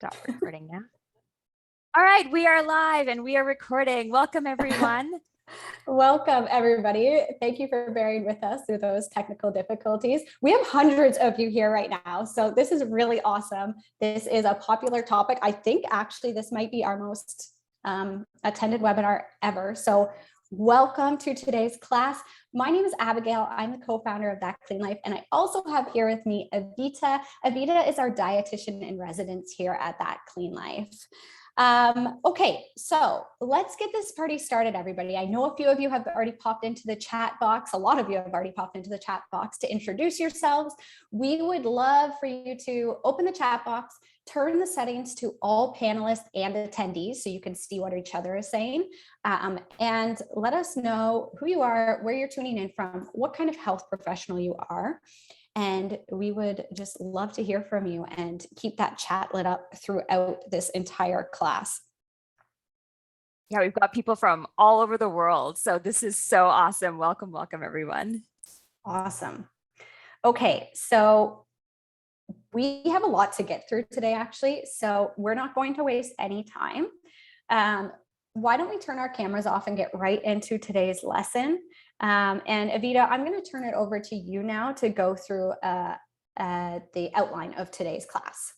Stop recording now. All right, we are live and we are recording. Welcome, everyone. Welcome, everybody. Thank you for bearing with us through those technical difficulties. We have hundreds of you here right now, so this is really awesome. This is a popular topic. I think actually this might be our most attended webinar ever. So welcome to today's class. My name is Abigail. I'm the co-founder of That Clean Life, and I also have here with me Avita. Avita is our dietitian in residence here at That Clean Life. Okay, so let's get this party started, everybody. I know a few of you have already popped into the chat box. A lot of you have already popped into the chat box to introduce yourselves. We would love for you to open the chat box, turn the settings to all panelists and attendees so you can see what each other is saying, and let us know who you are, where you're tuning in from, what kind of health professional you are. And we would just love to hear from you and keep that chat lit up throughout this entire class. Yeah, we've got people from all over the world. So this is so awesome. Welcome, welcome, everyone. Awesome. Okay, so we have a lot to get through today, actually. So we're not going to waste any time. Why don't we turn our cameras off and get right into today's lesson? And Avita, I'm going to turn it over to you now to go through the outline of today's class.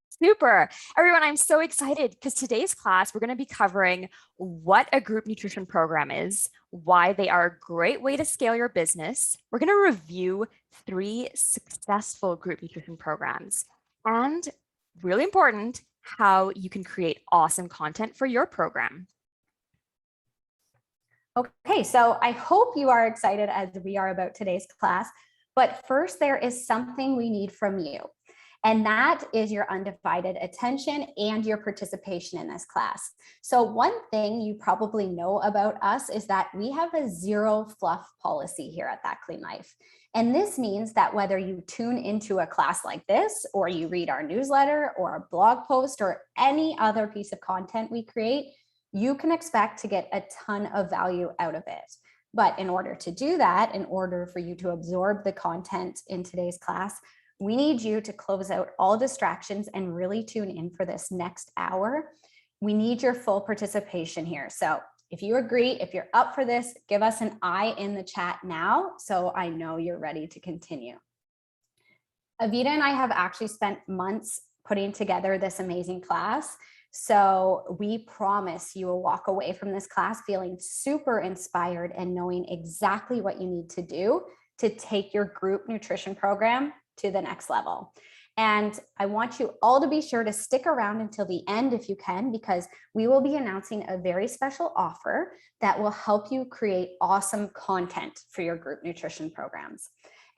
Super. Everyone, I'm so excited because today's class, we're going to be covering what a group nutrition program is, why they are a great way to scale your business. We're going to review 3 successful group nutrition programs and, really important, how you can create awesome content for your program. Okay, so I hope you are excited as we are about today's class, but first there is something we need from you, and that is your undivided attention and your participation in this class. So one thing you probably know about us is that we have a zero fluff policy here at That Clean Life. And this means that whether you tune into a class like this, or you read our newsletter or a blog post or any other piece of content we create, you can expect to get a ton of value out of it. But in order to do that, in order for you to absorb the content in today's class, we need you to close out all distractions and really tune in for this next hour. We need your full participation here. So if you agree, if you're up for this, give us an I in the chat now so I know you're ready to continue. Avita and I have actually spent months putting together this amazing class. So we promise you will walk away from this class feeling super inspired and knowing exactly what you need to do to take your group nutrition program to the next level. And I want you all to be sure to stick around until the end if you can, because we will be announcing a very special offer that will help you create awesome content for your group nutrition programs.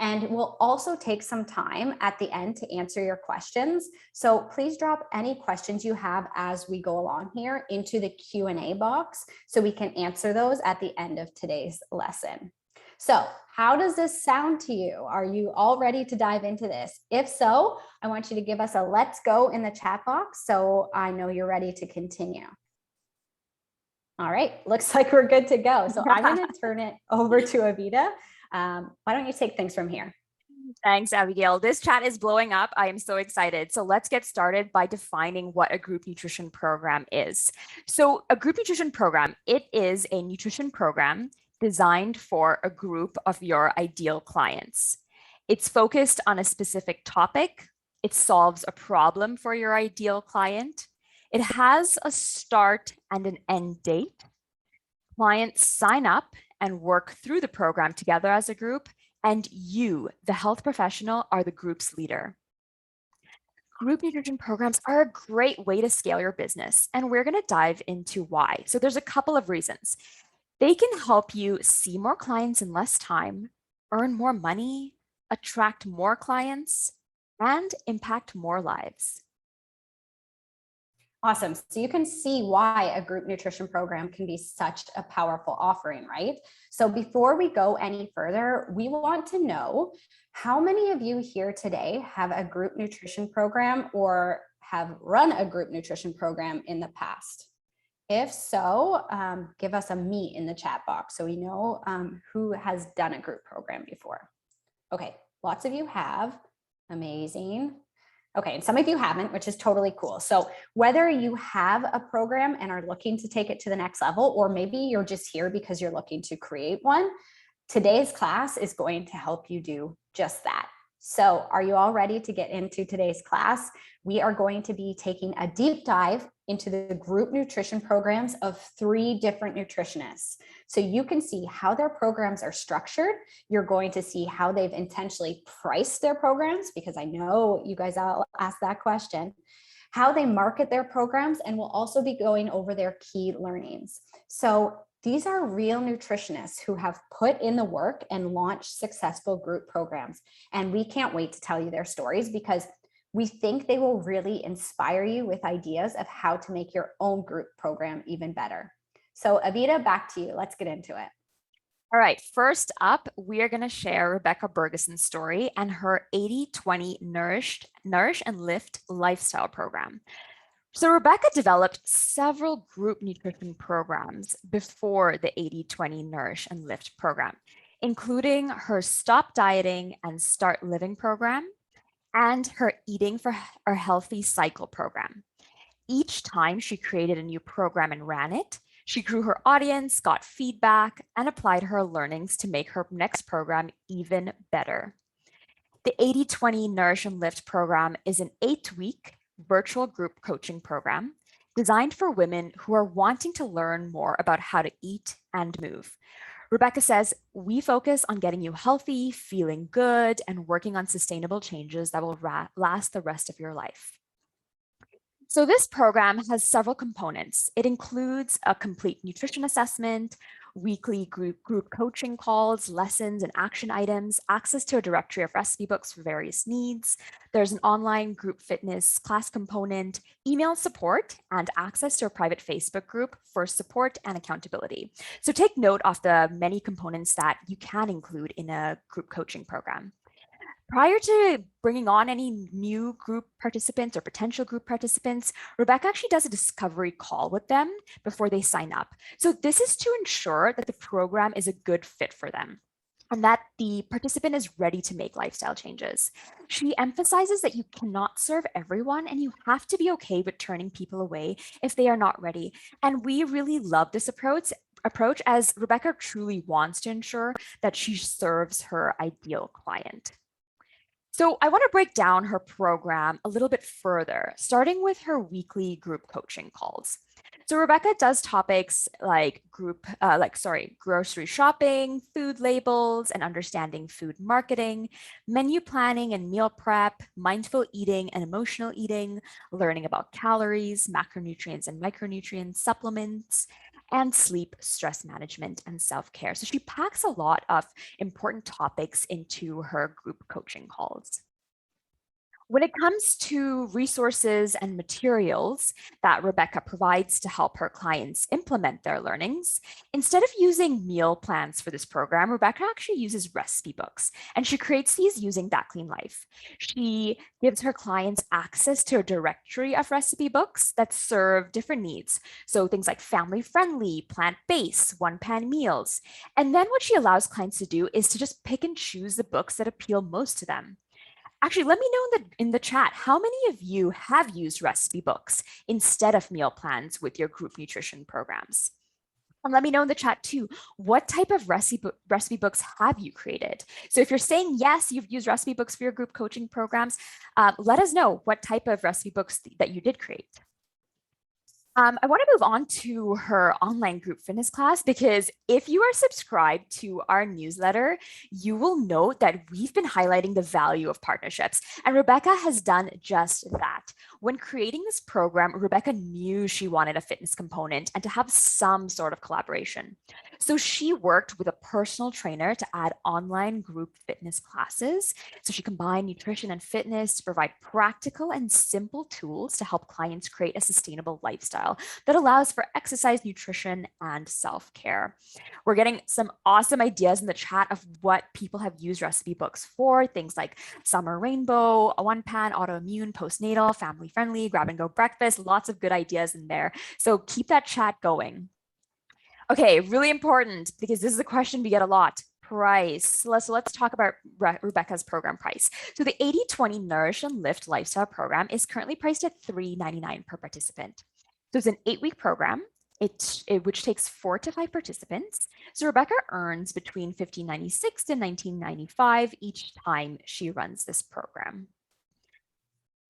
And we'll also take some time at the end to answer your questions. So please drop any questions you have as we go along here into the Q&A box so we can answer those at the end of today's lesson. So how does this sound to you? Are you all ready to dive into this? If so, I want you to give us a let's go in the chat box so I know you're ready to continue. All right, looks like we're good to go. So I'm going to turn it over to Avita. Why don't you take things from here? Thanks, Abigail. This chat is blowing up. I am so excited. So let's get started by defining what a group nutrition program is. So a group nutrition program, it is a nutrition program designed for a group of your ideal clients. It's focused on a specific topic. It solves a problem for your ideal client. It has a start and an end date. Clients sign up and work through the program together as a group, and you, the health professional, are the group's leader. Group nutrition programs are a great way to scale your business, and we're going to dive into why. So there's a couple of reasons. They can help you see more clients in less time, earn more money, attract more clients, and impact more lives. Awesome. So you can see why a group nutrition program can be such a powerful offering, right? So before we go any further, we want to know how many of you here today have a group nutrition program or have run a group nutrition program in the past? If so, give us a me in the chat box so we know who has done a group program before. Okay, lots of you have. Amazing. Okay, and some of you haven't, which is totally cool. So whether you have a program and are looking to take it to the next level, or maybe you're just here because you're looking to create one, today's class is going to help you do just that. So are you all ready to get into today's class? We are going to be taking a deep dive into the group nutrition programs of 3 different nutritionists. So you can see how their programs are structured. You're going to see how they've intentionally priced their programs, because I know you guys all ask that question, how they market their programs, and we'll also be going over their key learnings. So these are real nutritionists who have put in the work and launched successful group programs. And we can't wait to tell you their stories, because we think they will really inspire you with ideas of how to make your own group program even better. So Avita, back to you. Let's get into it. All right, first up, we are going to share Rebekah Burgeson's story and her 80-20 Nourish and Lift lifestyle program. So Rebekah developed several group nutrition programs before the 80-20 Nourish and Lift program, including her Stop Dieting and Start Living program and her Eating for a Healthy Cycle program. Each time she created a new program and ran it, she grew her audience, got feedback, and applied her learnings to make her next program even better. The 80-20 Nourish and Lift program is an 8-week virtual group coaching program designed for women who are wanting to learn more about how to eat and move. Rebekah says, we focus on getting you healthy, feeling good, and working on sustainable changes that will last the rest of your life. So this program has several components. It includes a complete nutrition assessment, weekly group coaching calls, lessons and action items, access to a directory of recipe books for various needs. There's an online group fitness class component, email support, and access to a private Facebook group for support and accountability. So take note of the many components that you can include in a group coaching program. Prior to bringing on any new group participants or potential group participants, Rebekah actually does a discovery call with them before they sign up. So this is to ensure that the program is a good fit for them and that the participant is ready to make lifestyle changes. She emphasizes that you cannot serve everyone and you have to be okay with turning people away if they are not ready. And we really love this approach as Rebekah truly wants to ensure that she serves her ideal client. So I want to break down her program a little bit further, starting with her weekly group coaching calls. So Rebekah does topics like grocery shopping, food labels and understanding food marketing, menu planning and meal prep, mindful eating and emotional eating, learning about calories, macronutrients and micronutrients, supplements, and sleep, stress management, and self-care. So she packs a lot of important topics into her group coaching calls. When it comes to resources and materials that Rebekah provides to help her clients implement their learnings, instead of using meal plans for this program, Rebekah actually uses recipe books, and she creates these using That Clean Life. She gives her clients access to a directory of recipe books that serve different needs. So things like family-friendly, plant-based, one-pan meals. And then what she allows clients to do is to just pick and choose the books that appeal most to them. Actually, let me know in the chat, how many of you have used recipe books instead of meal plans with your group nutrition programs? And let me know in the chat too, what type of recipe books have you created? So if you're saying yes, you've used recipe books for your group coaching programs, let us know what type of recipe books that you did create. I want to move on to her online group fitness class, because if you are subscribed to our newsletter, you will note that we've been highlighting the value of partnerships, and Rebekah has done just that. When creating this program, Rebekah knew she wanted a fitness component and to have some sort of collaboration. So she worked with a personal trainer to add online group fitness classes. So she combined nutrition and fitness to provide practical and simple tools to help clients create a sustainable lifestyle that allows for exercise, nutrition, and self-care. We're getting some awesome ideas in the chat of what people have used recipe books for, things like summer rainbow, a one-pan, autoimmune, postnatal, family-friendly, grab-and-go breakfast, lots of good ideas in there. So keep that chat going. Okay, really important, because this is a question we get a lot. price. So let's talk about Rebekah's program price. So the 80/20 Nourish and Lift lifestyle program is currently priced at $3.99 per participant. So it's an 8-week program, which takes 4 to 5 participants. So Rebekah earns between $15.96 to $19.95 each time she runs this program.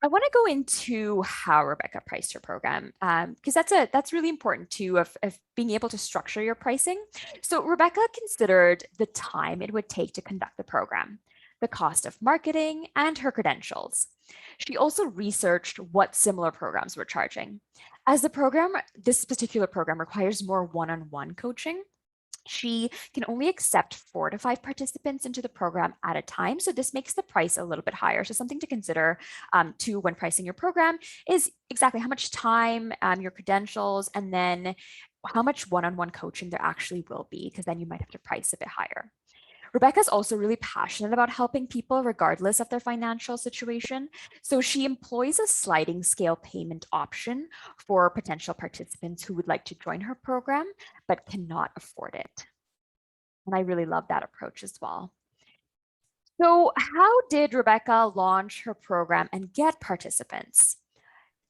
I want to go into how Rebekah priced her program because that's really important too of being able to structure your pricing. So Rebekah considered the time it would take to conduct the program, the cost of marketing, and her credentials. She also researched what similar programs were charging. As this particular program requires more one-on-one coaching, she can only accept 4 to 5 participants into the program at a time. So this makes the price a little bit higher. So something to consider too when pricing your program is exactly how much time, your credentials, and then how much one-on-one coaching there actually will be, because then you might have to price a bit higher. Rebekah's also really passionate about helping people regardless of their financial situation. So she employs a sliding scale payment option for potential participants who would like to join her program but cannot afford it. And I really love that approach as well. So how did Rebekah launch her program and get participants?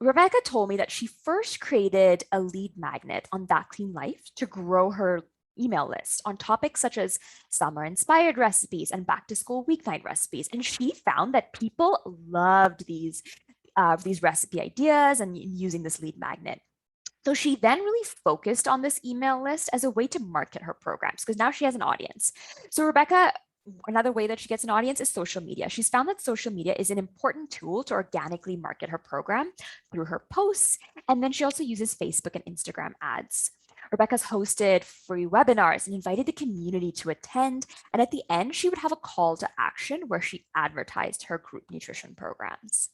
Rebekah told me that she first created a lead magnet on That Clean Life to grow her email list on topics such as summer inspired recipes and back to school weeknight recipes. And she found that people loved these recipe ideas and using this lead magnet. So she then really focused on this email list as a way to market her programs because now she has an audience. So Rebekah, another way that she gets an audience is social media. She's found that social media is an important tool to organically market her program through her posts. And then she also uses Facebook and Instagram ads. Rebekah's hosted free webinars and invited the community to attend. And at the end, she would have a call to action where she advertised her group nutrition programs.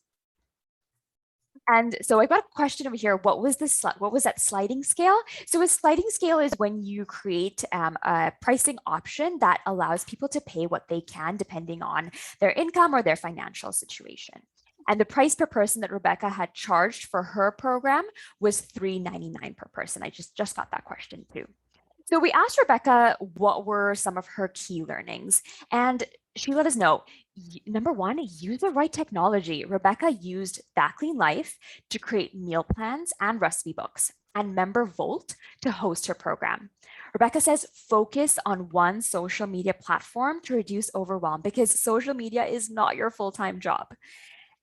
And so I've got a question over here. What was that sliding scale? So a sliding scale is when you create a pricing option that allows people to pay what they can depending on their income or their financial situation. And the price per person that Rebekah had charged for her program was $3.99 per person. I just got that question too. So we asked Rebekah what were some of her key learnings, and she let us know. Number one, use the right technology. Rebekah used That Clean Life to create meal plans and recipe books, and Member Volt to host her program. Rebekah says focus on one social media platform to reduce overwhelm because social media is not your full-time job.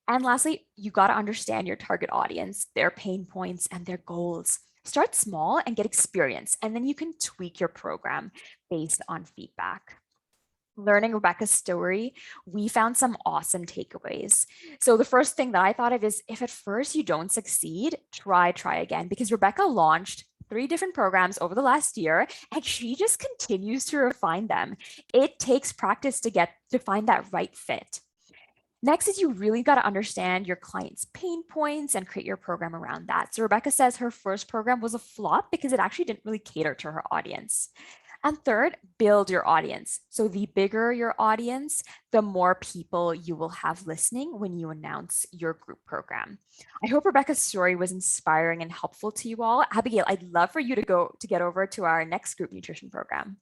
And lastly, you got to understand your target audience, their pain points, and their goals. Start small and get experience, and then you can tweak your program based on feedback. Learning Rebekah's story, we found some awesome takeaways. So the first thing that I thought of is if at first you don't succeed, try again, because Rebekah launched 3 different programs over the last year, and she just continues to refine them. It takes practice to find that right fit. Next is you really got to understand your client's pain points and create your program around that. So Rebekah says her first program was a flop because it actually didn't really cater to her audience. And third, build your audience. So the bigger your audience, the more people you will have listening when you announce your group program. I hope Rebekah's story was inspiring and helpful to you all. Abigail, I'd love for you to get over to our next group nutrition program.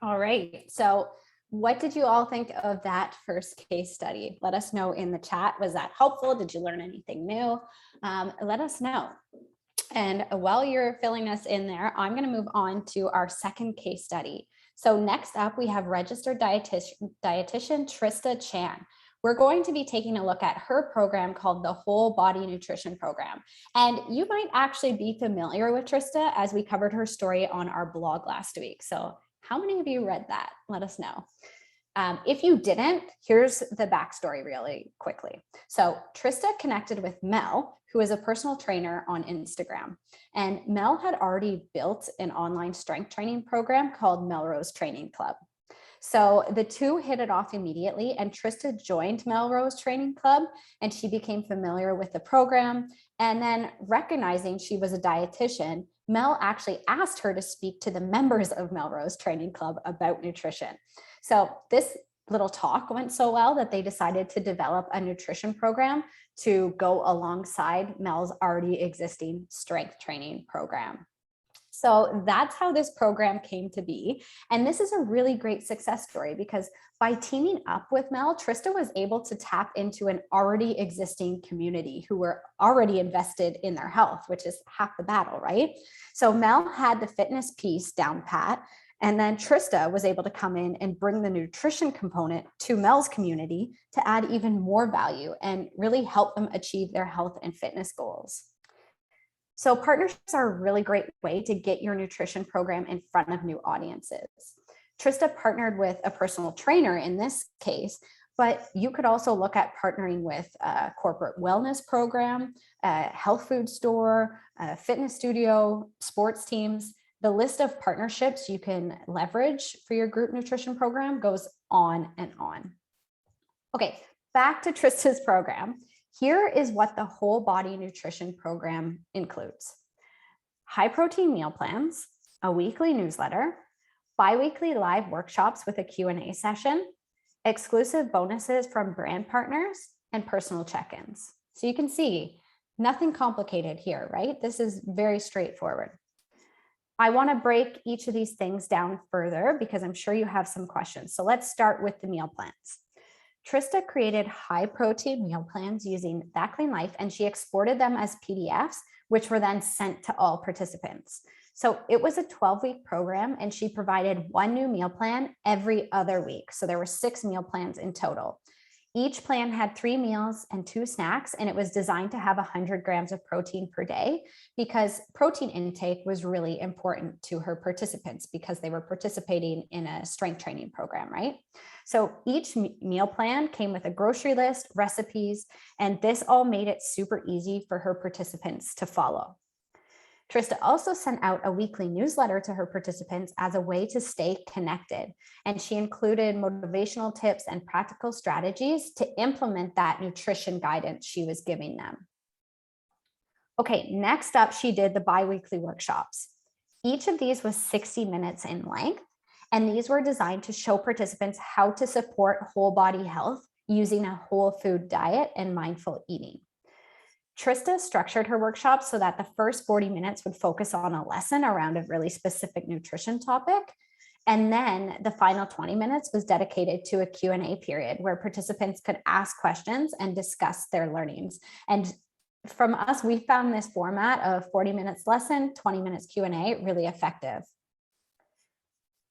All right. So what did you all think of that first case study? Let us know in the chat. Was that helpful? Did you learn anything new? Let us know. And while you're filling us in there, I'm going to move on to our second case study. So next up, we have registered dietitian Trista Chan. We're going to be taking a look at her program called the Whole Body Nutrition Program. And you might actually be familiar with Trista as we covered her story on our blog last week. So how many of you read that? Let us know. If you didn't, here's the backstory really quickly. So Trista connected with Mel, who is a personal trainer on Instagram. And Mel had already built an online strength training program called Melrose Training Club. So the two hit it off immediately, and Trista joined Melrose Training Club and she became familiar with the program. And then recognizing she was a dietitian, Mel actually asked her to speak to the members of Melrose Training Club about nutrition. So this little talk went so well that they decided to develop a nutrition program to go alongside Mel's already existing strength training program. So that's how this program came to be. And this is a really great success story because by teaming up with Mel, Trista was able to tap into an already existing community who were already invested in their health, which is half the battle, right? So Mel had the fitness piece down pat, and then Trista was able to come in and bring the nutrition component to Mel's community to add even more value and really help them achieve their health and fitness goals. So partnerships are a really great way to get your nutrition program in front of new audiences. Trista partnered with a personal trainer in this case, but you could also look at partnering with a corporate wellness program, a health food store, a fitness studio, sports teams. The list of partnerships you can leverage for your group nutrition program goes on and on. Okay, back to Trista's program. Here is what the whole body nutrition program includes: high protein meal plans, a weekly newsletter, bi-weekly live workshops with a Q&A session, exclusive bonuses from brand partners, and personal check-ins. So you can see nothing complicated here, right? This is very straightforward. I want to break each of these things down further because I'm sure you have some questions. So let's start with the meal plans. Trista created high protein meal plans using That Clean Life, and she exported them as PDFs, which were then sent to all participants. So it was a 12-week program, and she provided one new meal plan every other week. So there were 6 meal plans in total. Each plan had 3 meals and 2 snacks, and it was designed to have 100 grams of protein per day because protein intake was really important to her participants because they were participating in a strength training program, right? So each meal plan came with a grocery list, recipes, and this all made it super easy for her participants to follow. Trista also sent out a weekly newsletter to her participants as a way to stay connected. And she included motivational tips and practical strategies to implement that nutrition guidance she was giving them. Okay, next up, she did the bi-weekly workshops. Each of these was 60 minutes in length, and these were designed to show participants how to support whole body health using a whole food diet and mindful eating. Trista structured her workshops so that the first 40 minutes would focus on a lesson around a really specific nutrition topic. And then the final 20 minutes was dedicated to a Q&A period where participants could ask questions and discuss their learnings. And from us, we found this format of 40 minutes lesson, 20 minutes Q&A really effective.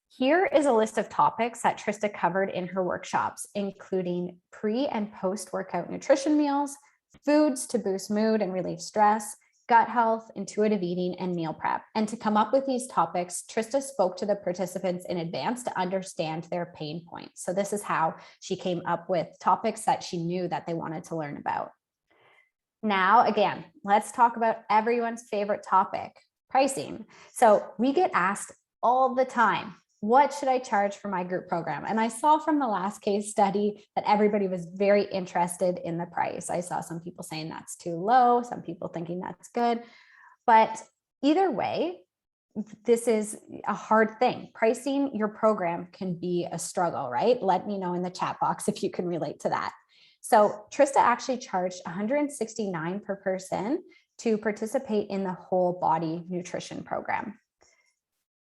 Here is a list of topics that Trista covered in her workshops, including pre- and post-workout nutrition meals, foods to boost mood and relieve stress, gut health, intuitive eating, and meal prep. And to come up with these topics, Trista spoke to the participants in advance to understand their pain points. So this is how she came up with topics that she knew that they wanted to learn about. Now, again, let's talk about everyone's favorite topic, pricing. So we get asked all the time, what should I charge for my group program? And I saw from the last case study that everybody was very interested in the price. I saw some people saying that's too low, some people thinking that's good. But either way, this is a hard thing. Pricing your program can be a struggle, right? Let me know in the chat box if you can relate to that. So Trista actually charged $169 per person to participate in the whole body nutrition program.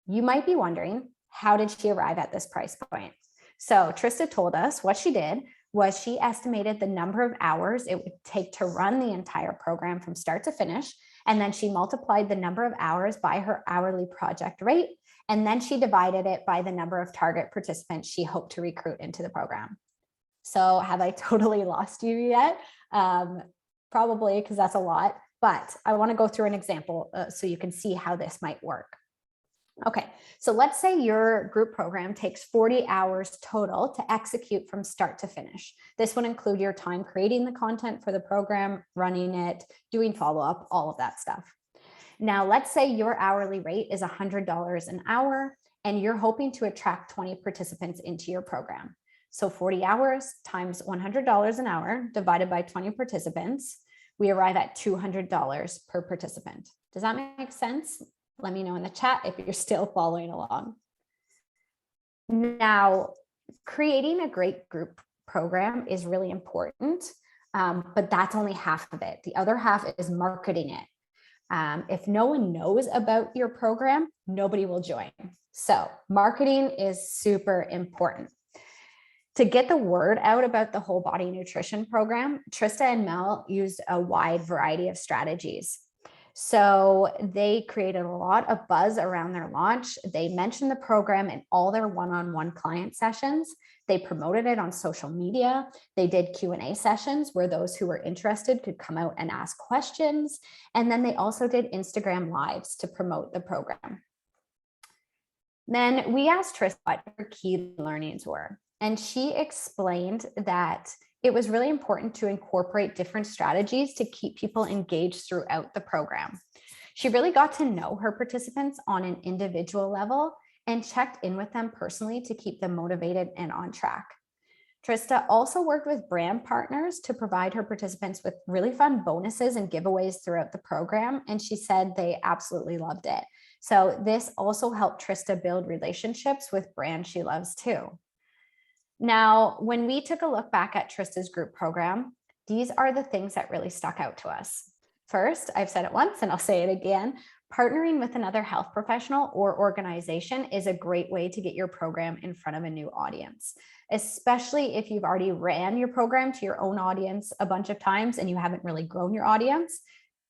You might be wondering, how did she arrive at this price point? So Trista told us what she did was she estimated the number of hours it would take to run the entire program from start to finish. And then she multiplied the number of hours by her hourly project rate. And then she divided it by the number of target participants she hoped to recruit into the program. So have I totally lost you yet? Probably, because that's a lot, but I want to go through an example so you can see how this might work. Okay, so let's say your group program takes 40 hours total to execute from start to finish. This would include your time creating the content for the program, running it, doing follow-up, all of that stuff. Now, let's say your hourly rate is $100 an hour, and you're hoping to attract 20 participants into your program. So 40 hours times $100 an hour divided by 20 participants, we arrive at $200 per participant. Does that make sense? Let me know in the chat if you're still following along. Now, creating a great group program is really important, but that's only half of it. The other half is marketing it. If no one knows about your program, nobody will join. So marketing is super important. To get the word out about the whole body nutrition program, Trista and Mel used a wide variety of strategies. So they created a lot of buzz around their launch. They mentioned the program in all their one-on-one client sessions. They promoted it on social media. They did Q&A sessions where those who were interested could come out and ask questions. And then they also did Instagram lives to promote the program. Then we asked Trista what her key learnings were. And she explained that it was really important to incorporate different strategies to keep people engaged throughout the program. She really got to know her participants on an individual level and checked in with them personally to keep them motivated and on track. Trista also worked with brand partners to provide her participants with really fun bonuses and giveaways throughout the program. And she said they absolutely loved it. So this also helped Trista build relationships with brands she loves too. Now, when we took a look back at Trista's group program, these are the things that really stuck out to us. First, I've said it once and I'll say it again, partnering with another health professional or organization is a great way to get your program in front of a new audience, especially if you've already ran your program to your own audience a bunch of times and you haven't really grown your audience.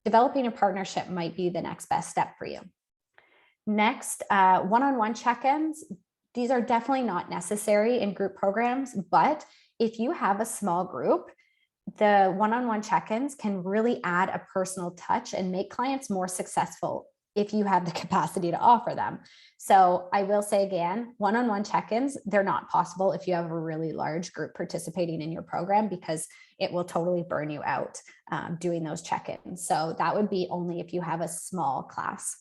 Developing a partnership might be the next best step for you. Next, one-on-one check-ins. These are definitely not necessary in group programs, but if you have a small group, the one-on-one check-ins can really add a personal touch and make clients more successful if you have the capacity to offer them. So I will say again, one-on-one check-ins, they're not possible if you have a really large group participating in your program because it will totally burn you out doing those check-ins. So that would be only if you have a small class.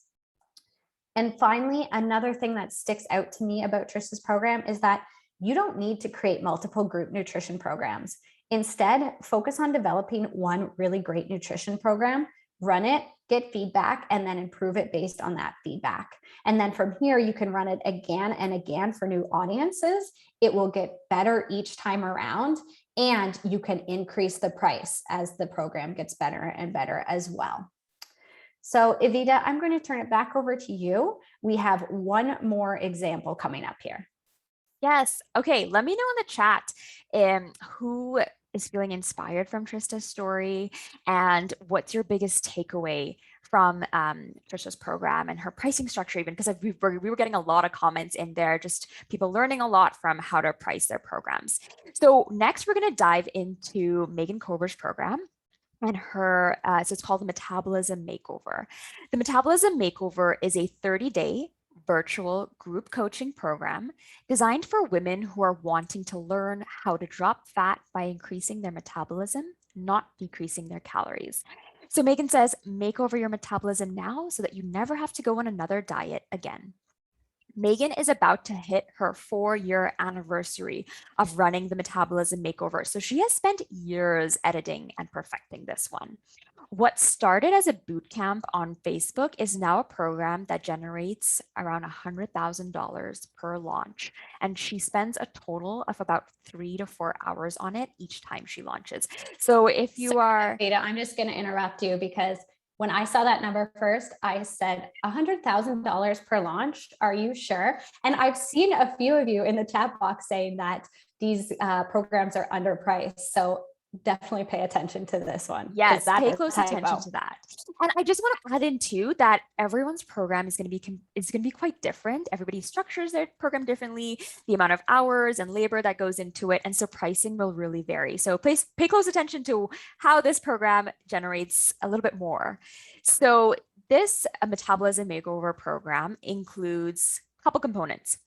And finally, another thing that sticks out to me about Trista's program is that you don't need to create multiple group nutrition programs. Instead, focus on developing one really great nutrition program, run it, get feedback, and then improve it based on that feedback. And then from here, you can run it again and again for new audiences. It will get better each time around, and you can increase the price as the program gets better and better as well. So Evita, I'm going to turn it back over to you. We have one more example coming up here. Yes. Okay. Let me know in the chat who is feeling inspired from Trista's story and what's your biggest takeaway from Trista's program and her pricing structure, even because we were getting a lot of comments in there, just people learning a lot from how to price their programs. So next, we're going to dive into Megan Cover's program. And her, so it's called the Metabolism Makeover. The Metabolism Makeover is a 30-day virtual group coaching program designed for women who are wanting to learn how to drop fat by increasing their metabolism, not decreasing their calories. So Megan says, make over your metabolism now so that you never have to go on another diet again. Megan is about to hit her 4-year anniversary of running the Metabolism Makeover. So she has spent years editing and perfecting this one. What started as a boot camp on Facebook is now a program that generates around $100,000 per launch. And she spends a total of about 3 to 4 hours on it each time she launches. So if you are... Ada, I'm just going to interrupt you because when I saw that number first, I said $100,000 per launch. Are you sure? And I've seen a few of you in the chat box saying that these programs are underpriced. So definitely pay attention to this one. Yes, pay close attention to that. And I just want to add in too that everyone's program is going to be quite different. Everybody structures their program differently, the amount of hours and labor that goes into it. And so pricing will really vary. So pay close attention to how this program generates a little bit more. So this Metabolism Makeover program includes a couple components.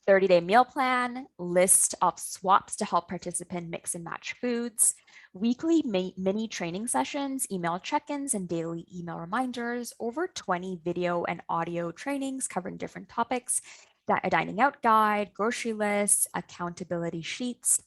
30-day meal plan, list of swaps to help participants mix and match foods, weekly mini training sessions, email check-ins, and daily email reminders, over 20 video and audio trainings covering different topics, a dining out guide, grocery lists, accountability sheets,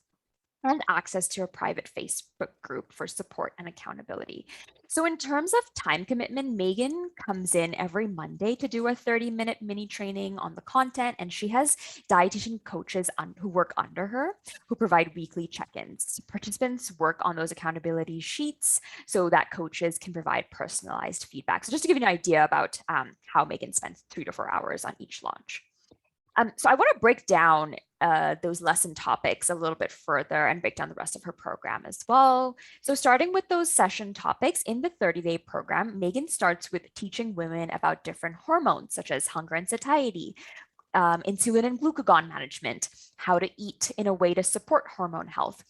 and access to a private Facebook group for support and accountability. So in terms of time commitment, Megan comes in every Monday to do a 30-minute mini training on the content, and she has dietitian coaches who work under her who provide weekly check-ins. Participants work on those accountability sheets so that coaches can provide personalized feedback. So just to give you an idea about how Megan spends 3 to 4 hours on each launch. So I want to break down those lesson topics a little bit further and break down the rest of her program as well. So starting with those session topics in the 30-day program, Megan starts with teaching women about different hormones such as hunger and satiety, insulin and glucagon management, how to eat in a way to support hormone health.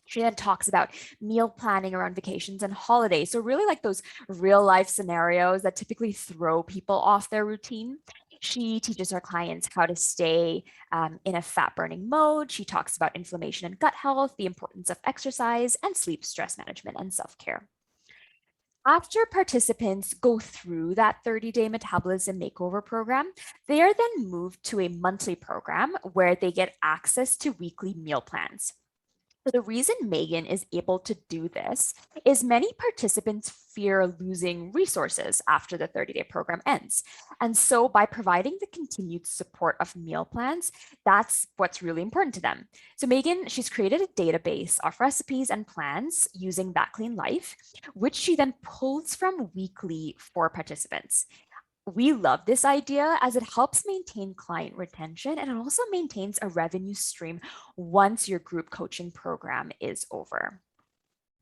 She then talks about meal planning around vacations and holidays. So really like those real life scenarios that typically throw people off their routine. She teaches her clients how to stay in a fat burning mode. She talks about inflammation and gut health, the importance of exercise and sleep, stress management, and self-care. After participants go through that 30-day metabolism makeover program, they are then moved to a monthly program where they get access to weekly meal plans. So the reason Megan is able to do this is many participants fear losing resources after the 30-day program ends. And so by providing the continued support of meal plans, that's what's really important to them. So Megan, she's created a database of recipes and plans using That Clean Life, which she then pulls from weekly for participants. We love this idea as it helps maintain client retention and it also maintains a revenue stream once your group coaching program is over.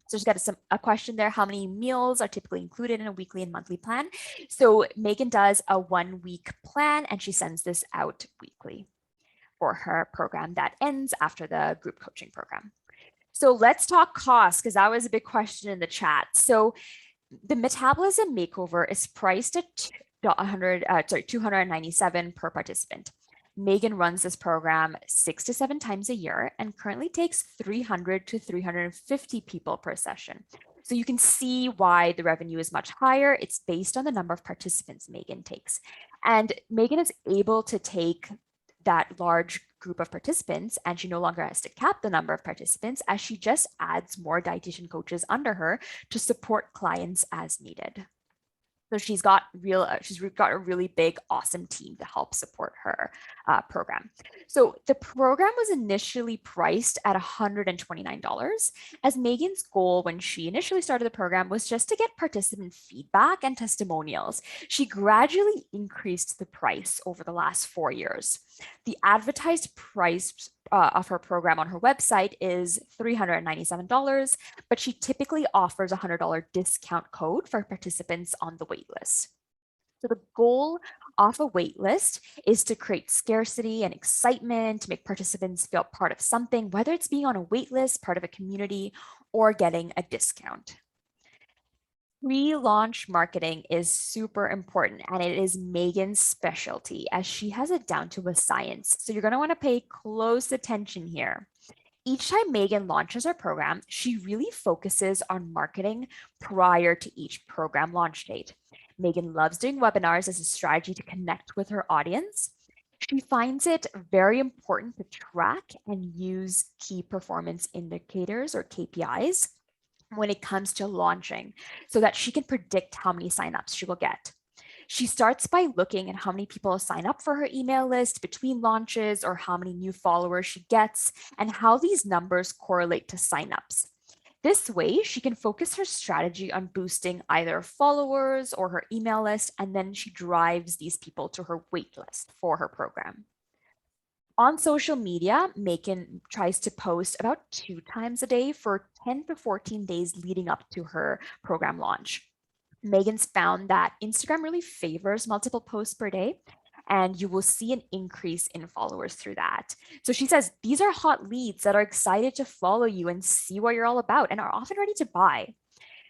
So just got a question there. How many meals are typically included in a weekly and monthly plan? So Megan does a 1-week plan and she sends this out weekly for her program that ends after the group coaching program. So let's talk cost because that was a big question in the chat. So the metabolism makeover is priced at $297 per participant. Megan runs this program 6 to 7 times a year and currently takes 300 to 350 people per session. So you can see why the revenue is much higher. It's based on the number of participants Megan takes. And Megan is able to take that large group of participants and she no longer has to cap the number of participants as she just adds more dietitian coaches under her to support clients as needed. So she's got a really big, awesome team to help support her program. So the program was initially priced at $129, as Megan's goal when she initially started the program was just to get participant feedback and testimonials. She gradually increased the price over the last 4 years. The advertised price of her program on her website is $397, but she typically offers a $100 discount code for participants on the waitlist. So the goal of a waitlist is to create scarcity and excitement, to make participants feel part of something, whether it's being on a waitlist, part of a community, or getting a discount. Pre-launch marketing is super important and it is Megan's specialty as she has it down to a science. So you're going to want to pay close attention here. Each time Megan launches her program, she really focuses on marketing prior to each program launch date. Megan loves doing webinars as a strategy to connect with her audience. She finds it very important to track and use key performance indicators or KPIs when it comes to launching so that she can predict how many signups she will get. She starts by looking at how many people sign up for her email list between launches or how many new followers she gets and how these numbers correlate to signups. This way, she can focus her strategy on boosting either followers or her email list, and then she drives these people to her wait list for her program. On social media, Megan tries to post about 2 times a day for 10 to 14 days leading up to her program launch. Megan's found that Instagram really favors multiple posts per day, and you will see an increase in followers through that. So she says, these are hot leads that are excited to follow you and see what you're all about and are often ready to buy.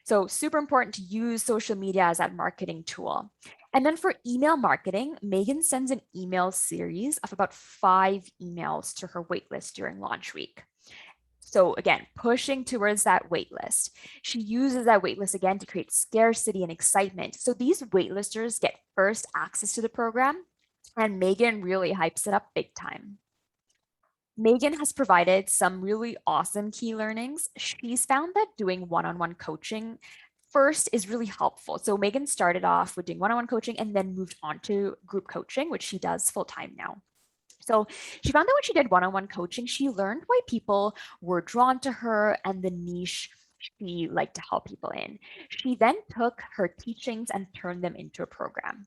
So super important to use social media as that marketing tool. And then for email marketing, Megan sends an email series of about 5 emails to her waitlist during launch week. So again, pushing towards that waitlist. She uses that waitlist again to create scarcity and excitement. So these waitlisters get first access to the program, and Megan really hypes it up big time. Megan has provided some really awesome key learnings. She's found that doing one-on-one coaching first is really helpful. So Megan started off with doing one-on-one coaching and then moved on to group coaching, which she does full-time now. So she found that when she did one-on-one coaching, she learned why people were drawn to her and the niche she liked to help people in. She then took her teachings and turned them into a program.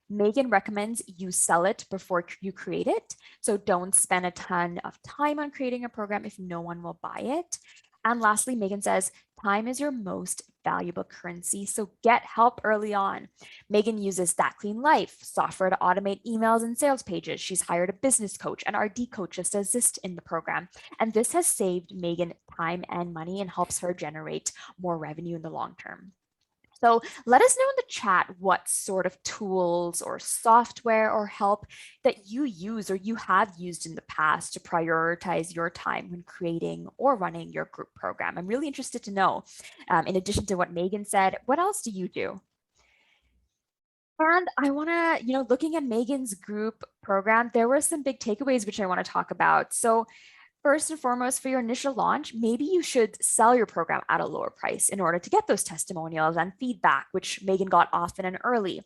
Megan recommends you sell it before you create it. So don't spend a ton of time on creating a program if no one will buy it. And lastly, Megan says, time is your most valuable currency. So get help early on. Megan uses That Clean Life software to automate emails and sales pages. She's hired a business coach and RD coaches to assist in the program. And this has saved Megan time and money and helps her generate more revenue in the long term. So let us know in the chat what sort of tools or software or help that you use or you have used in the past to prioritize your time when creating or running your group program. I'm really interested to know, in addition to what Megan said, what else do you do? And I want to, looking at Megan's group program, there were some big takeaways which I want to talk about. So first and foremost, for your initial launch, maybe you should sell your program at a lower price in order to get those testimonials and feedback, which Megan got often and early,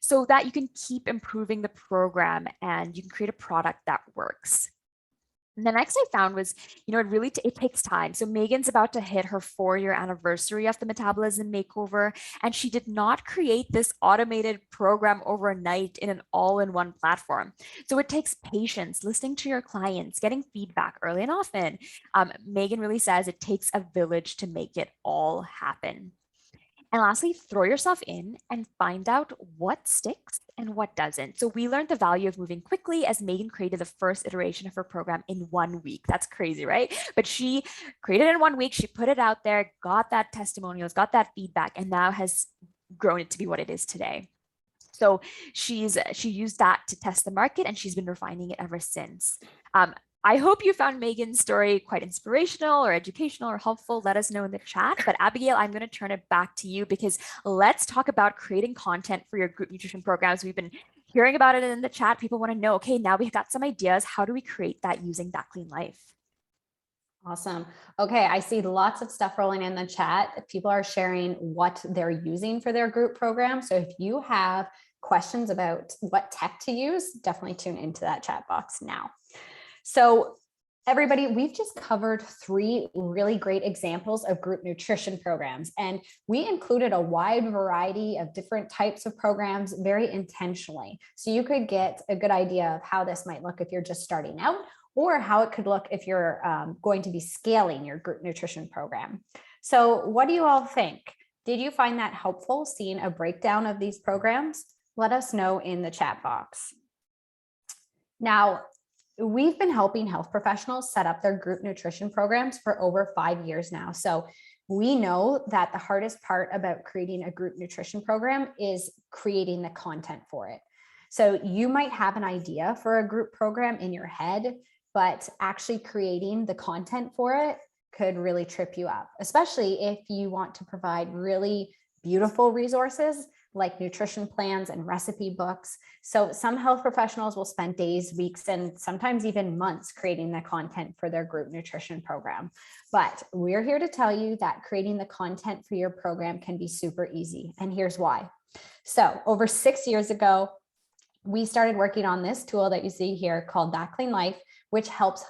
so that you can keep improving the program and you can create a product that works. And the next I found was, it takes time. So Megan's about to hit her 4-year anniversary of the metabolism makeover, and she did not create this automated program overnight in an all-in-one platform. So it takes patience, listening to your clients, getting feedback early and often. Megan really says it takes a village to make it all happen. And lastly, throw yourself in and find out what sticks and what doesn't. So we learned the value of moving quickly as Megan created the first iteration of her program in 1 week. That's crazy, right? But she created it in 1 week. She put it out there, got that testimonials, got that feedback, and now has grown it to be what it is today. So she used that to test the market, and she's been refining it ever since. I hope you found Megan's story quite inspirational or educational or helpful. Let us know in the chat. But Abigail, I'm going to turn it back to you because let's talk about creating content for your group nutrition programs. We've been hearing about it in the chat. People want to know, okay, now we've got some ideas. How do we create that using That Clean Life? Awesome. Okay, I see lots of stuff rolling in the chat. People are sharing what they're using for their group program. So if you have questions about what tech to use, definitely tune into that chat box now. So everybody, we've just covered 3 really great examples of group nutrition programs, and we included a wide variety of different types of programs very intentionally. So you could get a good idea of how this might look if you're just starting out, or how it could look if you're going to be scaling your group nutrition program. So what do you all think? Did you find that helpful, seeing a breakdown of these programs? Let us know in the chat box. Now, we've been helping health professionals set up their group nutrition programs for over 5 years now. So we know that the hardest part about creating a group nutrition program is creating the content for it. So you might have an idea for a group program in your head, but actually creating the content for it could really trip you up, especially if you want to provide really beautiful resources like nutrition plans and recipe books. So some health professionals will spend days, weeks, and sometimes even months creating the content for their group nutrition program. But we're here to tell you that creating the content for your program can be super easy. And here's why. So over 6 years ago, we started working on this tool that you see here called That Clean Life, which helps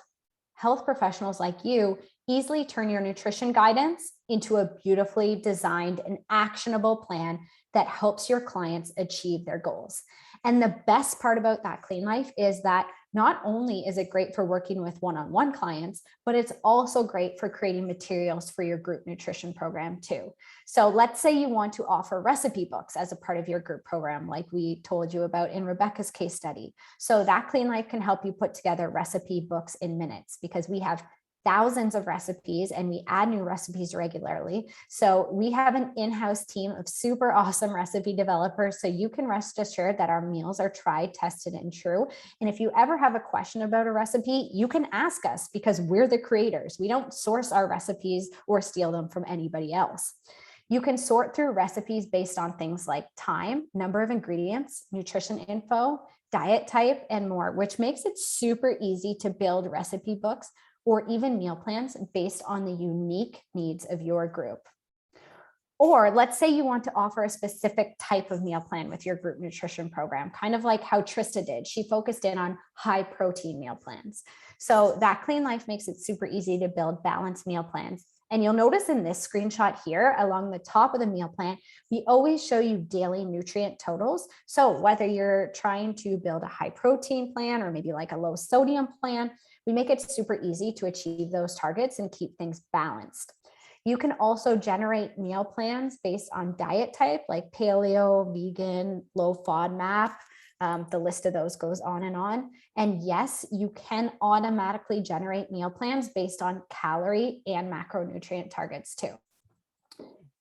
health professionals like you easily turn your nutrition guidance into a beautifully designed and actionable plan that helps your clients achieve their goals. And the best part about That Clean Life is that not only is it great for working with one-on-one clients, but it's also great for creating materials for your group nutrition program too. So let's say you want to offer recipe books as a part of your group program, like we told you about in Rebekah's case study. So That Clean Life can help you put together recipe books in minutes, because we have thousands of recipes and we add new recipes regularly. So we have an in-house team of super awesome recipe developers. So you can rest assured that our meals are tried, tested, and true. And if you ever have a question about a recipe, you can ask us because we're the creators. We don't source our recipes or steal them from anybody else. You can sort through recipes based on things like time, number of ingredients, nutrition info, diet type, and more, which makes it super easy to build recipe books or even meal plans based on the unique needs of your group. Or let's say you want to offer a specific type of meal plan with your group nutrition program, kind of like how Trista did. She focused in on high protein meal plans. So That Clean Life makes it super easy to build balanced meal plans. And you'll notice in this screenshot here, along the top of the meal plan, we always show you daily nutrient totals. So whether you're trying to build a high protein plan or maybe like a low sodium plan, we make it super easy to achieve those targets and keep things balanced. You can also generate meal plans based on diet type, like paleo, vegan, low FODMAP. The list of those goes on and on. And yes, you can automatically generate meal plans based on calorie and macronutrient targets too.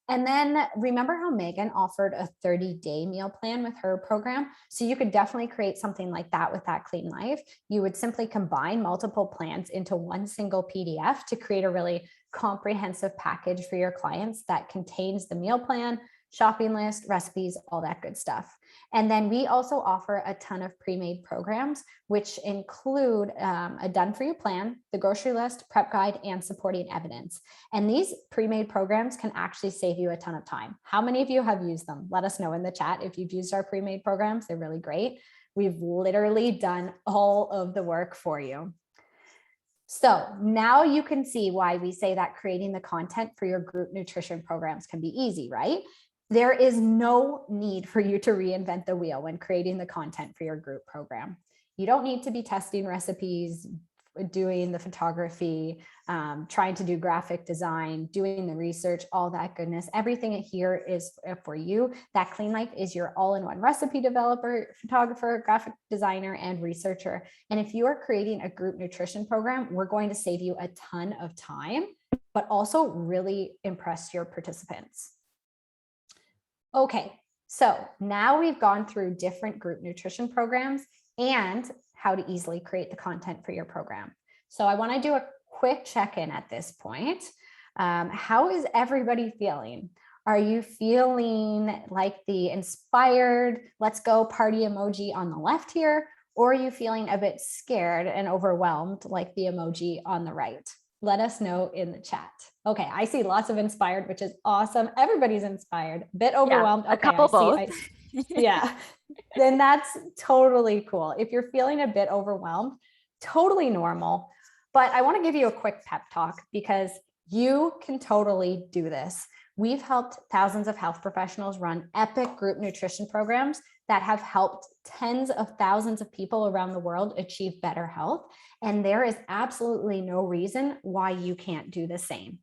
And then remember how Megan offered a 30-day meal plan with her program? So you could definitely create something like that with That Clean Life. You would simply combine multiple plans into one single PDF to create a really comprehensive package for your clients that contains the meal plan, shopping list, recipes, all that good stuff. And then we also offer a ton of pre-made programs, which include a done-for-you plan, the grocery list, prep guide, and supporting evidence. And these pre-made programs can actually save you a ton of time. How many of you have used them? Let us know in the chat if you've used our pre-made programs. They're really great. We've literally done all of the work for you. So now you can see why we say that creating the content for your group nutrition programs can be easy, right? There is no need for you to reinvent the wheel when creating the content for your group program. You don't need to be testing recipes, doing the photography, trying to do graphic design, doing the research, all that goodness. Everything here is for you. That Clean Life is your all-in-one recipe developer, photographer, graphic designer, and researcher. And if you are creating a group nutrition program, we're going to save you a ton of time, but also really impress your participants. Okay, so now we've gone through different group nutrition programs and how to easily create the content for your program. So I want to do a quick check-in at this point. How is everybody feeling? Are you feeling like the inspired, let's go party emoji on the left here? Or are you feeling a bit scared and overwhelmed like the emoji on the right? Let us know in the chat. Okay, I see lots of inspired, which is awesome. Everybody's inspired, a bit overwhelmed. Yeah, a okay, couple both. Yeah, then that's totally cool. If you're feeling a bit overwhelmed, totally normal. But I want to give you a quick pep talk because you can totally do this. We've helped thousands of health professionals run epic group nutrition programs that have helped tens of thousands of people around the world achieve better health. And there is absolutely no reason why you can't do the same.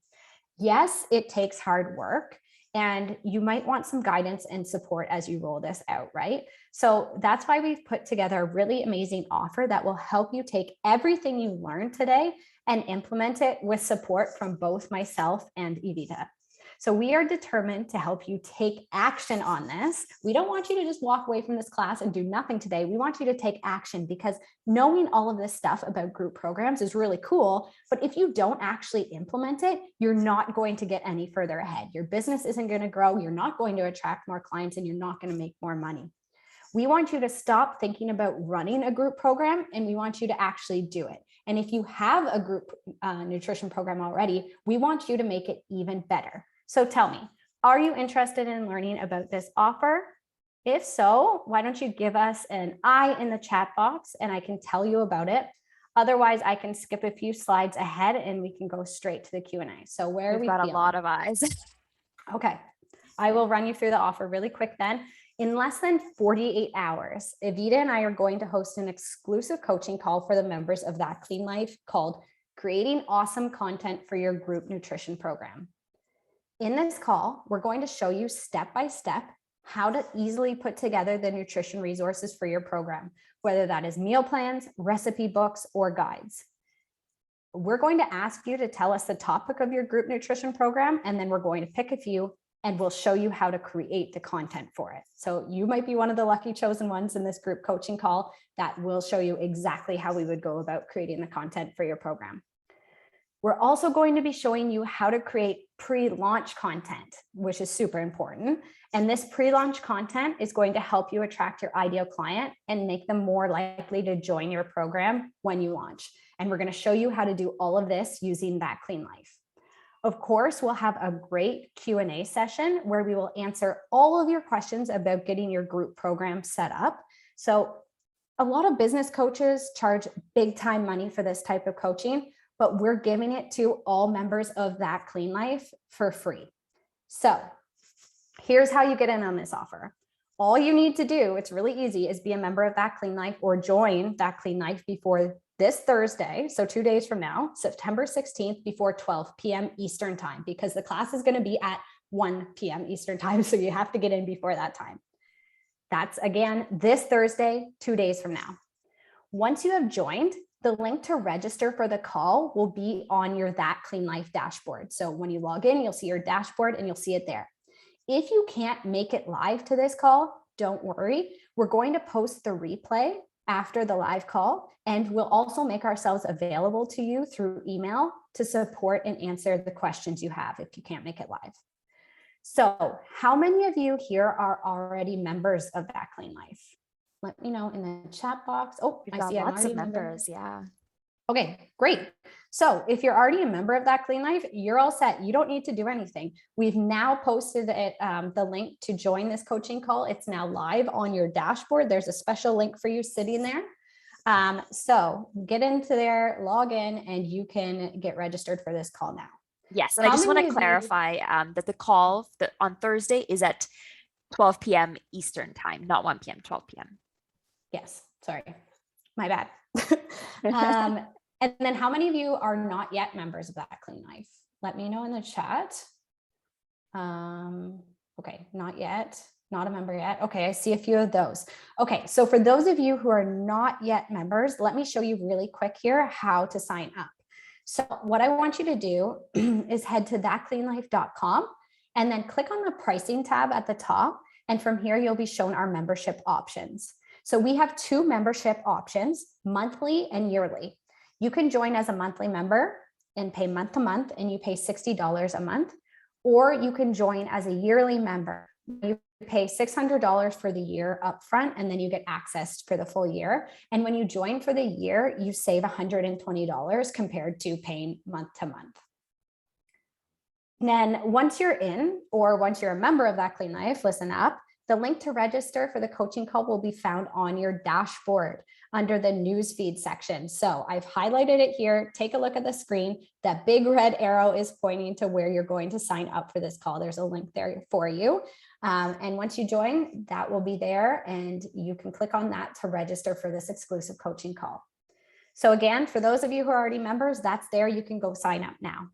Yes, it takes hard work, and you might want some guidance and support as you roll this out, right? So that's why we've put together a really amazing offer that will help you take everything you learned today and implement it with support from both myself and Evita. So we are determined to help you take action on this. We don't want you to just walk away from this class and do nothing today. We want you to take action because knowing all of this stuff about group programs is really cool. But if you don't actually implement it, you're not going to get any further ahead. Your business isn't going to grow. You're not going to attract more clients and you're not going to make more money. We want you to stop thinking about running a group program and we want you to actually do it. And if you have a group nutrition program already, we want you to make it even better. So tell me, are you interested in learning about this offer? If so, why don't you give us an I in the chat box and I can tell you about it. Otherwise, I can skip a few slides ahead and we can go straight to the Q&A. So where We've got feeling? a lot of eyes. Okay, I will run you through the offer really quick then. In less than 48 hours, Evita and I are going to host an exclusive coaching call for the members of That Clean Life called Creating Awesome Content for Your Group Nutrition Program. In this call, we're going to show you step by step how to easily put together the nutrition resources for your program, whether that is meal plans, recipe books, or guides. We're going to ask you to tell us the topic of your group nutrition program, and then we're going to pick a few and we'll show you how to create the content for it. So you might be one of the lucky chosen ones in this group coaching call that will show you exactly how we would go about creating the content for your program. We're also going to be showing you how to create pre-launch content, which is super important. And this pre-launch content is going to help you attract your ideal client and make them more likely to join your program when you launch. And we're going to show you how to do all of this using That Clean Life. Of course, we'll have a great Q&A session where we will answer all of your questions about getting your group program set up. So a lot of business coaches charge big time money for this type of coaching, but we're giving it to all members of That Clean Life for free. So here's how you get in on this offer. All you need to do, it's really easy, is be a member of That Clean Life or join That Clean Life before this Thursday, so 2 days from now, September 16th, before 12 p.m. Eastern time, because the class is going to be at 1 p.m. Eastern time, so you have to get in before that time. That's, again, this Thursday, 2 days from now. Once you have joined, the link to register for the call will be on your That Clean Life dashboard. So when you log in, you'll see your dashboard and you'll see it there. If you can't make it live to this call, don't worry. We're going to post the replay after the live call, and we'll also make ourselves available to you through email to support and answer the questions you have if you can't make it live. So how many of you here are already members of That Clean Life? Let me know in the chat box. Oh, We've got lots of members. Yeah. Okay, great. So if you're already a member of That Clean Life, you're all set. You don't need to do anything. We've now posted it, the link to join this coaching call. It's now live on your dashboard. There's a special link for you sitting there. So get into there, log in, and you can get registered for this call now. Yes, and I just want to clarify that the call on Thursday is at 12 p.m. Eastern time, not 1 p.m., 12 p.m. Yes, sorry, my bad. And then how many of you are not yet members of That Clean Life? Let me know in the chat. Okay, not yet, not a member yet. Okay, I see a few of those. Okay, so for those of you who are not yet members, let me show you really quick here how to sign up. So what I want you to do is head to thatcleanlife.com and then click on the pricing tab at the top. And from here, you'll be shown our membership options. So we have 2 membership options, monthly and yearly. You can join as a monthly member and pay month to month, and you pay $60 a month, or you can join as a yearly member. You pay $600 for the year upfront, and then you get access for the full year. And when you join for the year, you save $120 compared to paying month to month. And then once you're in, or once you're a member of That Clean Life, listen up. The link to register for the coaching call will be found on your dashboard under the newsfeed section. So I've highlighted it here. Take a look at the screen. That big red arrow is pointing to where you're going to sign up for this call. There's a link there for you. And once you join, that will be there, and you can click on that to register for this exclusive coaching call. So again, for those of you who are already members, that's there. You can go sign up now.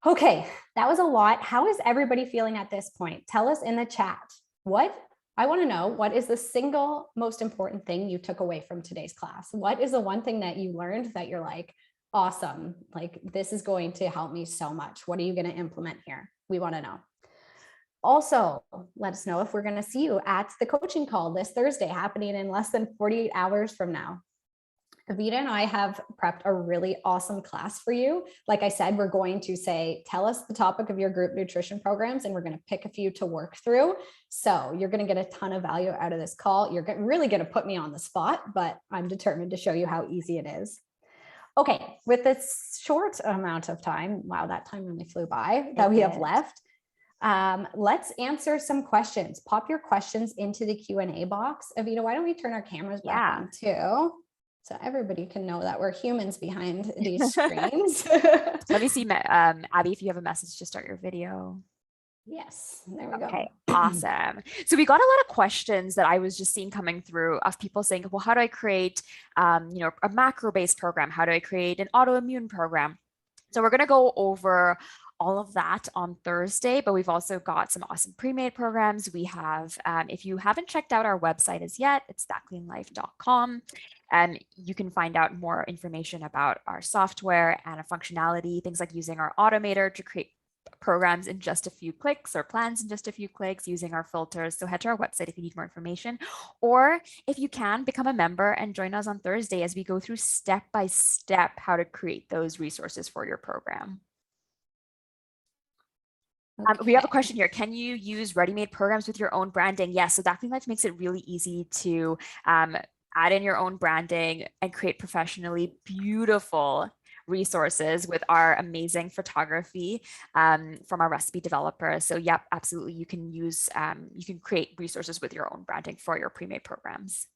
Okay, that was a lot. How is everybody feeling at this point? Tell us in the chat. I want to know, what is the single most important thing you took away from today's class? What is the one thing that you learned that you're like, awesome, like this is going to help me so much? What are you going to implement here? We want to know. Also, let us know if we're going to see you at the coaching call this Thursday, happening in less than 48 hours from now. Avita and I have prepped a really awesome class for you. Like I said, we're going to say, tell us the topic of your group nutrition programs, and we're going to pick a few to work through. So you're going to get a ton of value out of this call. You're really going to put me on the spot, but I'm determined to show you how easy it is. Okay, with this short amount of time, wow, that time really flew by, that we have left. Let's answer some questions. Pop your questions into the Q&A box. Avita, why don't we turn our cameras back on too? So everybody can know that we're humans behind these screens. Let me see, Abby, if you have a message to start your video. Yes, there we go. Okay, awesome. So we got a lot of questions that I was just seeing coming through of people saying, well, how do I create, a macro-based program? How do I create an autoimmune program? So we're going to go over all of that on Thursday, but we've also got some awesome pre-made programs. We have, if you haven't checked out our website as yet, it's thatcleanlife.com. And you can find out more information about our software and a functionality, things like using our automator to create programs in just a few clicks, or plans in just a few clicks, using our filters. So head to our website if you need more information, or if you can, become a member and join us on Thursday as we go through step by step how to create those resources for your program. We have a Okay. question here. Can you use ready-made programs with your own branding? Yes. So That Clean Life makes it really easy to add in your own branding and create professionally beautiful resources with our amazing photography from our recipe developer. So yep, absolutely. You can create resources with your own branding for your pre-made programs.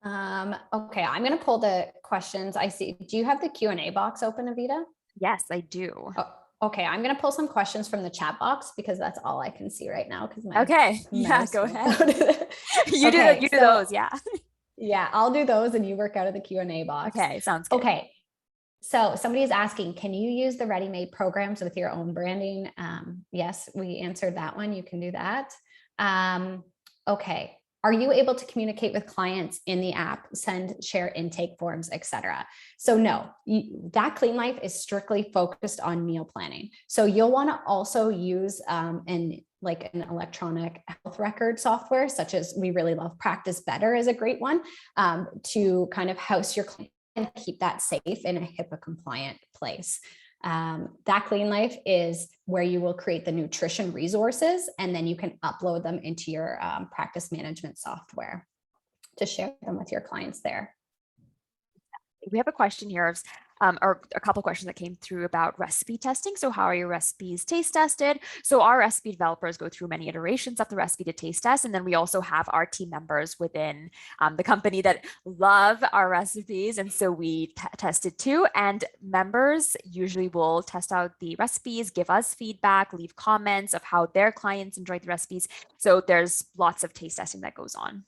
Okay, I'm going to pull the questions. I see. Do you have the Q&A box open, Avita? Yes, I do. Oh, okay, I'm going to pull some questions from the chat box because that's all I can see right now because my Okay. Yeah, mouse go won't ahead. go to the- You Okay, do so those. Yeah. yeah, I'll do those and you work out of the Q&A box. Okay. Sounds good. Okay, so somebody is asking, can you use the ready-made programs with your own branding? Yes, we answered that one. You can do that. Okay. Are you able to communicate with clients in the app, send, share intake forms, etc.? So no, that Clean Life is strictly focused on meal planning. So you'll want to also use an electronic health record software, such as we really love Practice Better is a great one to kind of house your client and keep that safe in a HIPAA compliant place. That Clean Life is where you will create the nutrition resources and then you can upload them into your practice management software to share them with your clients there. We have a question here, or a couple of questions that came through about recipe testing. So how are your recipes taste tested? So our recipe developers go through many iterations of the recipe to taste test. And then we also have our team members within the company that love our recipes. And so we test it too. And members usually will test out the recipes, give us feedback, leave comments of how their clients enjoyed the recipes. So there's lots of taste testing that goes on.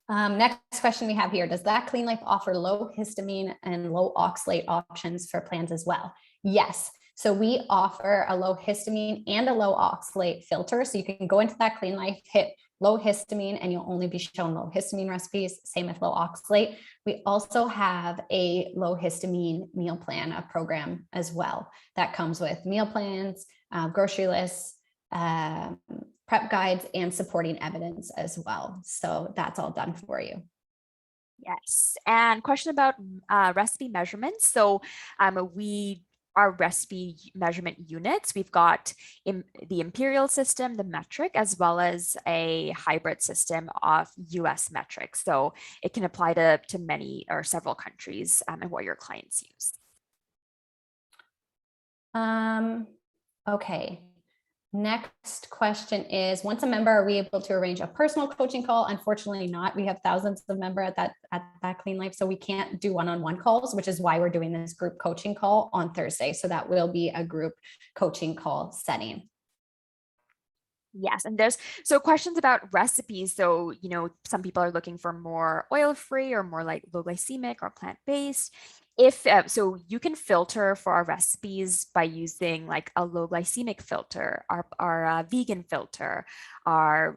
Next question we have here, does that Clean Life offer low histamine and low oxalate options for plans as well? Yes. So we offer a low histamine and a low oxalate filter. So you can go into that Clean Life, hit low histamine, and you'll only be shown low histamine recipes, same with low oxalate. We also have a low histamine meal plan, a program as well that comes with meal plans, grocery lists, prep guides, and supporting evidence as well. So that's all done for you. Yes. And question about recipe measurements. So our recipe measurement units, we've got the imperial system, the metric, as well as a hybrid system of US metrics. So it can apply to many or several countries and what your clients use. Okay. Next question is, once a member, are we able to arrange a personal coaching call? Unfortunately not. We have thousands of members at that Clean Life, so we can't do one-on-one calls, which is why we're doing this group coaching call on Thursday. So that will be a group coaching call setting. Yes, and there's questions about recipes. So, some people are looking for more oil-free or more like low glycemic or plant-based. So you can filter for our recipes by using like a low glycemic filter, our vegan filter, our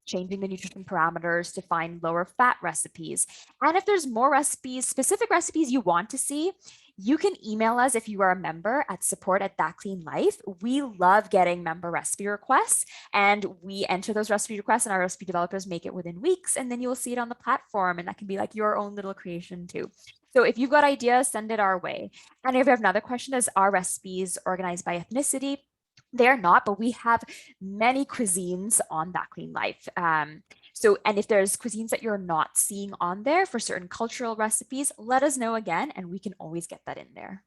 changing the nutrition parameters to find lower fat recipes. And if there's more recipes, specific recipes you want to see, you can email us if you are a member at support@thatcleanlife. We love getting member recipe requests and we enter those recipe requests and our recipe developers make it within weeks. And then you will see it on the platform and that can be like your own little creation too. So if you've got ideas, send it our way. And if you have another question, is our recipes organized by ethnicity? They're not, but we have many cuisines on That Clean Life. And if there's cuisines that you're not seeing on there for certain cultural recipes, let us know again, and we can always get that in there.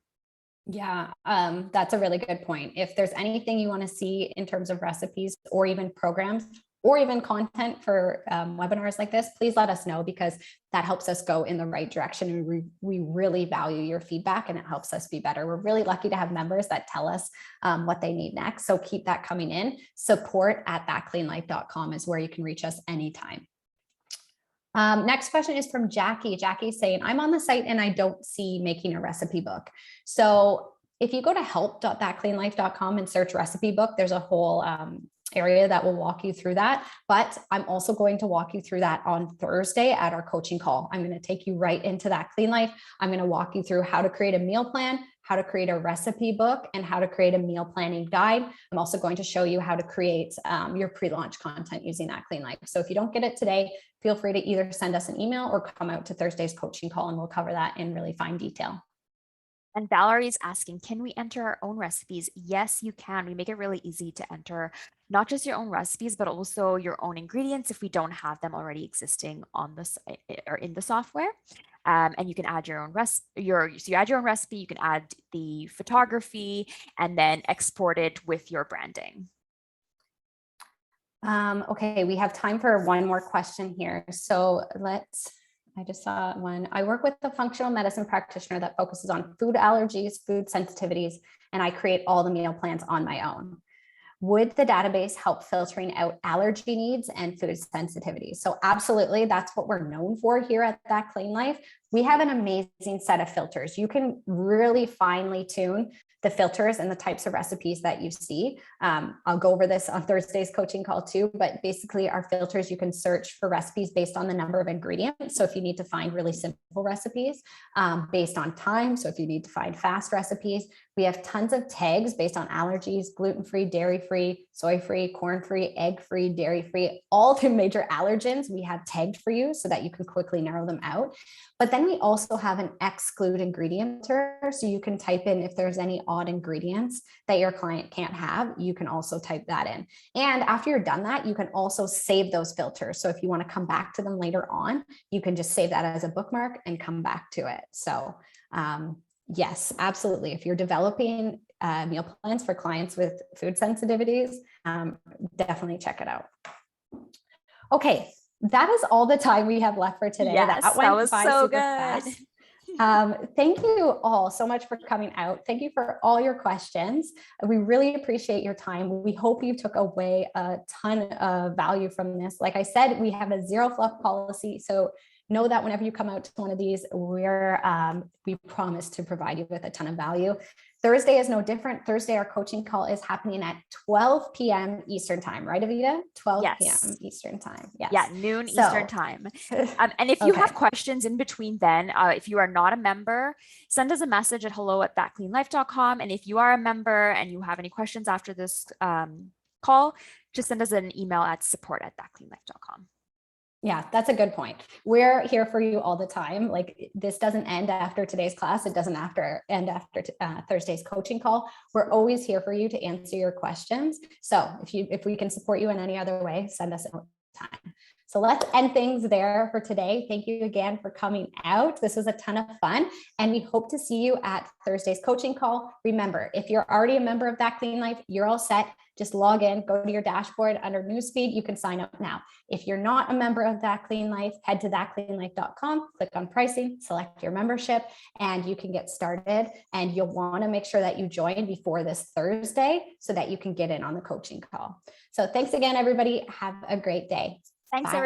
Yeah, that's a really good point. If there's anything you want to see in terms of recipes or even programs or even content for webinars like this, please let us know because that helps us go in the right direction. And we really value your feedback and it helps us be better. We're really lucky to have members that tell us what they need next. So keep that coming in. Support@thatcleanlife.com is where you can reach us anytime. Next question is from Jackie. Jackie's saying, I'm on the site and I don't see making a recipe book. So if you go to help.thatcleanlife.com and search recipe book, there's a whole area that will walk you through that. But I'm also going to walk you through that on Thursday at our coaching call. I'm going to take you right into That Clean Life. I'm going to walk you through how to create a meal plan, how to create a recipe book, and how to create a meal planning guide. I'm also going to show you how to create your pre-launch content using That Clean Life. So if you don't get it today, feel free to either send us an email or come out to Thursday's coaching call and we'll cover that in really fine detail. And Valerie's asking, can we enter our own recipes? Yes, you can. We make it really easy to enter not just your own recipes, but also your own ingredients if we don't have them already existing on the or in the software. And you can add your own so you add your own recipe, you can add the photography, and then export it with your branding. Okay, we have time for one more question here. So I just saw one. I work with a functional medicine practitioner that focuses on food allergies, food sensitivities, and I create all the meal plans on my own. Would the database help filtering out allergy needs and food sensitivities? So absolutely, that's what we're known for here at That Clean Life. We have an amazing set of filters. You can really finely tune the filters and the types of recipes that you see. I'll go over this on Thursday's coaching call too, but basically our filters, you can search for recipes based on the number of ingredients. So if you need to find really simple recipes, based on time. So if you need to find fast recipes, we have tons of tags based on allergies, gluten-free, dairy-free, soy-free, corn-free, egg-free, dairy-free, all the major allergens we have tagged for you so that you can quickly narrow them out. But then we also have an exclude ingredient filter. So you can type in if there's any odd ingredients that your client can't have, you can also type that in. And after you're done that, you can also save those filters. So if you want to come back to them later on, you can just save that as a bookmark and come back to it. So yes, absolutely. If you're developing meal plans for clients with food sensitivities, definitely check it out. Okay, that is all the time we have left for today. Yes, that was so good. Thank you all so much for coming out. Thank you for all your questions. We really appreciate your time. We hope you took away a ton of value from this. Like I said, we have a zero fluff policy. So know that whenever you come out to one of these, we promise to provide you with a ton of value. Thursday is no different. Thursday, our coaching call is happening at 12 p.m. Eastern time, right, Avita? 12 p.m. Eastern time. Yes. Yeah, noon Eastern time. And if you have questions in between then, if you are not a member, send us a message at hello@thatcleanlife.com. And if you are a member and you have any questions after this call, just send us an email at support@thatcleanlife.com. Yeah, that's a good point. We're here for you all the time. Like this doesn't end after today's class. It doesn't end after Thursday's coaching call. We're always here for you to answer your questions. So if we can support you in any other way, send us a time. So let's end things there for today. Thank you again for coming out. This was a ton of fun, and we hope to see you at Thursday's coaching call. Remember, if you're already a member of That Clean Life, you're all set. Just log in, go to your dashboard under newsfeed. You can sign up now. If you're not a member of That Clean Life, head to thatcleanlife.com, click on pricing, select your membership, and you can get started. And you'll want to make sure that you join before this Thursday so that you can get in on the coaching call. So thanks again, everybody. Have a great day. Thanks, everybody.